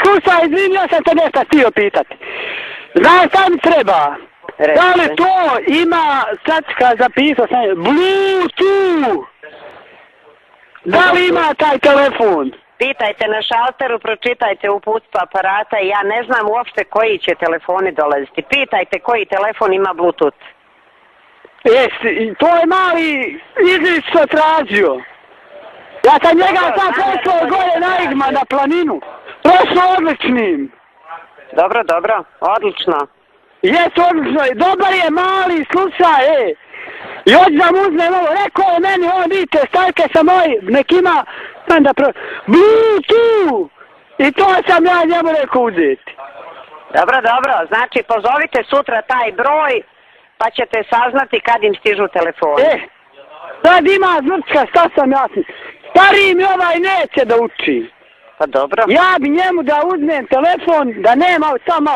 Slušaj, izvini, ja sam te nešto htio pitati. Znaš šta mi treba? Da li to ima, sad zapisao sam, Bluetooth? Da li ima taj telefon? Pitajte na šalteru, pročitajte uputstva aparata i ja ne znam uopšte koji će telefoni dolaziti. Pitajte koji telefon ima Bluetooth. Jesi, to je mali izlič što tražio. Ja sam njega sad poslao gore na Igma, na planinu. Prošlo odličnim. Dobro, dobro, odlično. Jesu odlično, dobar je mali, slušaj, I hoći da mu uzmem ovo, rekao je meni, ovo vidite, stavke sa moj, nek ima, Bluetooth! I to sam ja njemu rekao uzeti. Dobro, dobro, znači pozovite sutra taj broj, pa ćete saznati kad im stižu telefoni. Sad ima zvrčka, šta sam jasni. Stariji mi ovaj neće da uči. Pa dobro. Ja bi njemu da uzmem telefon, da nema samo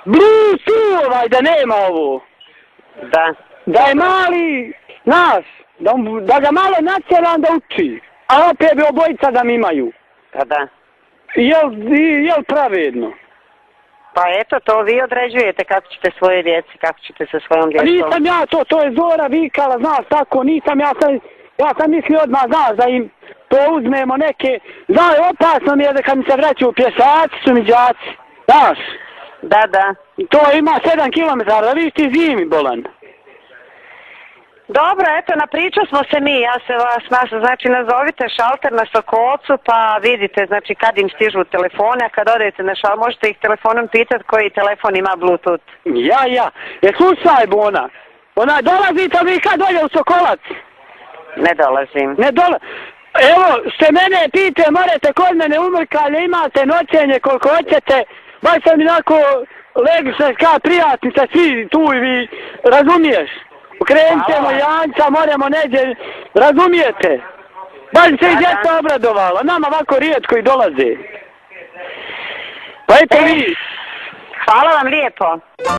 Bluetooth da nema ovo. Da. Da je mali, znaš, da ga malo natjeram da uči. A opet bi obojica da mi imaju. Pa da. Jel pravedno? Pa eto, to vi određujete kako ćete svoje djeci, kako ćete sa svojom djecom. Nisam ja to je Zora vikala, znaš, tako, nisam ja sam mislio odmah, znaš, da im to uzmemo neke, znaš, opasno mi je da kad mi se vraćaju pješaci su mi đaci, znaš. Da, da. To ima 7 kilometara, da vidiš ti zimi bolan. Dobro, eto, napričao smo se mi, ja se vas, znači nazovite šalter na Sokolcu pa vidite, znači kad im stižu telefone, a kad odete na šalter, možete ih telefonom pitati koji telefon ima Bluetooth. Ja. Slušaj, Bona, dolazite vi kad dolje u Sokolac? Ne dolazim. Evo, što mene pite, morate kod mene umrkalje, imate noćenje koliko hoćete, baš sam inako legišna kao prijatnica, svi tu i vi, razumiješ? Krenut ćemo Janca, moramo neđe, razumijete? Baš se i djeca obradovala, nama ovako rijetko i dolaze. Pa eto vi. Hvala vam lijepo.